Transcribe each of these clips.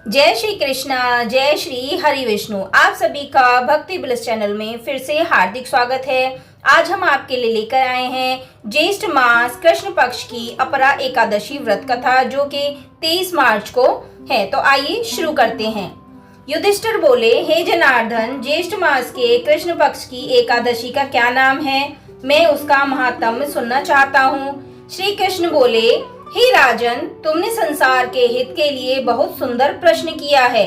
जय श्री कृष्णा, जय श्री हरि विष्णु। आप सभी का भक्ति ब्लिस चैनल में फिर से हार्दिक स्वागत है। आज हम आपके लिए लेकर आए हैं ज्येष्ठ मास कृष्ण पक्ष की अपरा एकादशी व्रत कथा, जो कि 23 मार्च को है। तो आइए शुरू करते हैं। युधिष्ठिर बोले, हे जनार्दन, ज्येष्ठ मास के कृष्ण पक्ष की एकादशी का क्या नाम है? मैं उसका महात्म्य सुनना चाहता हूँ। श्री कृष्ण बोले, हे राजन, तुमने संसार के हित के लिए बहुत सुंदर प्रश्न किया है।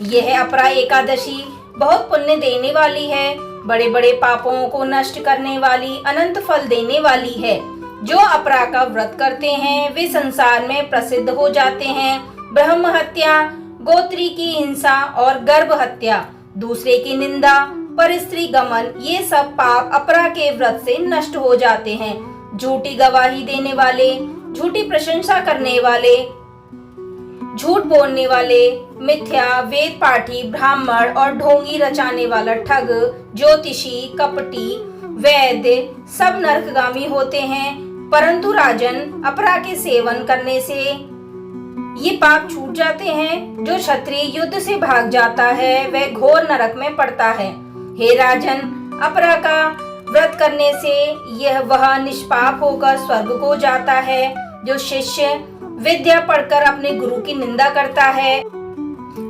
यह अपरा एकादशी बहुत पुण्य देने वाली है, बड़े बड़े पापों को नष्ट करने वाली, अनंत फल देने वाली है। जो अपरा का व्रत करते हैं वे संसार में प्रसिद्ध हो जाते हैं। ब्रह्म हत्या, गोत्री की हिंसा और गर्भ हत्या, दूसरे की निंदा, परस्त्री गमन, ये सब पाप अपरा के व्रत से नष्ट हो जाते हैं। झूठी गवाही देने वाले, झूठी प्रशंसा करने वाले, झूठ बोलने वाले, मिथ्या, वेद पाठी, ब्राह्मण और ढोंगी रचाने वाला ठग, ज्योतिषी, कपटी, वैद्य सब नरकगामी होते हैं। परंतु राजन, अपरा के सेवन करने से ये पाप छूट जाते हैं। जो क्षत्रिय युद्ध से भाग जाता है वह घोर नरक में पड़ता है। हे राजन, अपरा का व्रत करने से वह निष्पाप होकर स्वर्ग को जाता है। जो शिष्य विद्या पढ़कर अपने गुरु की निंदा करता है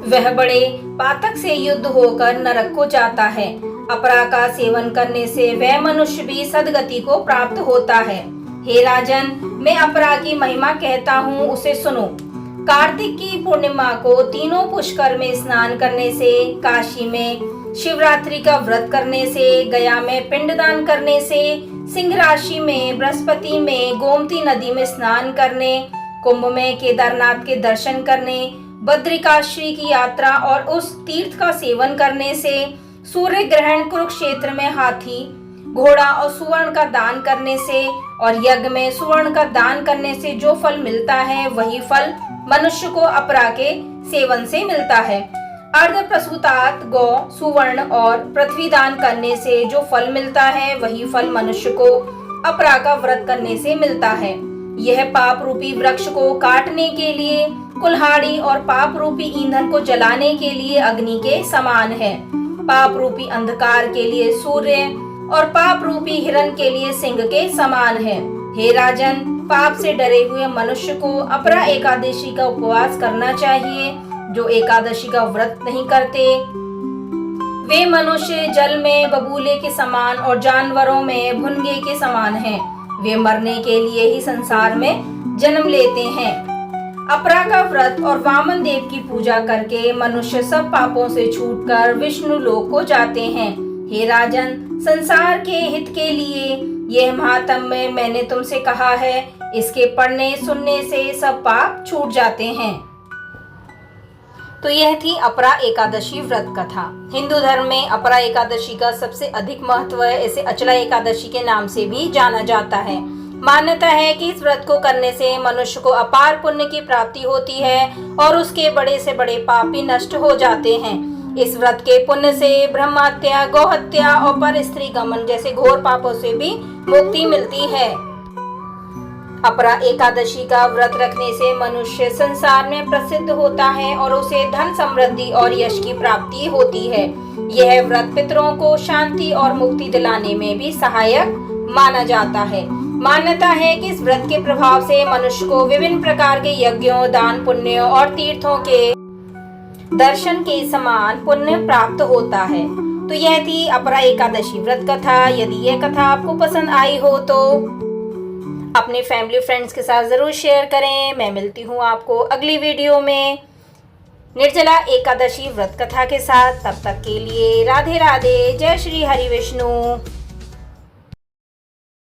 वह बड़े पातक से युद्ध होकर नरक को जाता है। अपरा का सेवन करने से वह मनुष्य भी सद्गति को प्राप्त होता है। हे राजन, मैं अपरा की महिमा कहता हूँ, उसे सुनो। कार्तिक की पूर्णिमा को तीनों पुष्कर में स्नान करने से, काशी में शिवरात्रि का व्रत करने से, गया में पिंडदान करने से, सिंह राशि में, बृहस्पति में गोमती नदी में स्नान करने, कुंभ में केदारनाथ के दर्शन करने, बद्रिकाश्री की यात्रा और उस तीर्थ का सेवन करने से, सूर्य ग्रहण कुरुक्षेत्र में हाथी, घोड़ा और सुवर्ण का दान करने से और यज्ञ में सुवर्ण का दान करने से जो फल मिलता है वही फल मनुष्य को अपरा के सेवन से मिलता है। अर्ध प्रसूतात गौ, सुवर्ण और पृथ्वी दान करने से जो फल मिलता है वही फल मनुष्य को अपरा का व्रत करने से मिलता है। यह पाप रूपी वृक्ष को काटने के लिए कुल्हाड़ी और पाप रूपी ईंधन को जलाने के लिए अग्नि के समान है। पाप रूपी अंधकार के लिए सूर्य और पाप रूपी हिरण के लिए सिंह के समान है। हे राजन, पाप से डरे हुए मनुष्य को अपरा एकादशी का उपवास करना चाहिए। जो एकादशी का व्रत नहीं करते वे मनुष्य जल में बबूले के समान और जानवरों में भुनगे के समान हैं। वे मरने के लिए ही संसार में जन्म लेते हैं। अपरा का व्रत और वामन देव की पूजा करके मनुष्य सब पापों से छूटकर विष्णु लोक को जाते हैं। हे राजन, संसार के हित के लिए यह महात्म्य मैंने तुमसे कहा है। इसके पढ़ने सुनने से सब पाप छूट जाते हैं। तो यह थी अपरा एकादशी व्रत कथा। हिंदू धर्म में अपरा एकादशी का सबसे अधिक महत्व है। इसे अचला एकादशी के नाम से भी जाना जाता है। मान्यता है कि इस व्रत को करने से मनुष्य को अपार पुण्य की प्राप्ति होती है और उसके बड़े से बड़े पाप भी नष्ट हो जाते हैं। इस व्रत के पुण्य से ब्रह्म हत्या, गौ हत्या और परस्त्री गमन जैसे घोर पापों से भी मुक्ति मिलती है। अपरा एकादशी का व्रत रखने से मनुष्य संसार में प्रसिद्ध होता है और उसे धन समृद्धि और यश की प्राप्ति होती है। यह व्रत पितरों को शांति और मुक्ति दिलाने में भी सहायक माना जाता है। मान्यता है कि इस व्रत के प्रभाव से मनुष्य को विभिन्न प्रकार के यज्ञों, दान पुण्यों और तीर्थों के दर्शन के समान पुण्य प्राप्त होता है। तो यह थी अपरा एकादशी व्रत कथा। यदि यह कथा आपको पसंद आई हो तो अपने फैमिली फ्रेंड्स के साथ ज़रूर शेयर करें। मैं मिलती हूँ आपको अगली वीडियो में निर्जला एकादशी व्रत कथा के साथ। तब तक के लिए राधे राधे, जय श्री हरि विष्णु।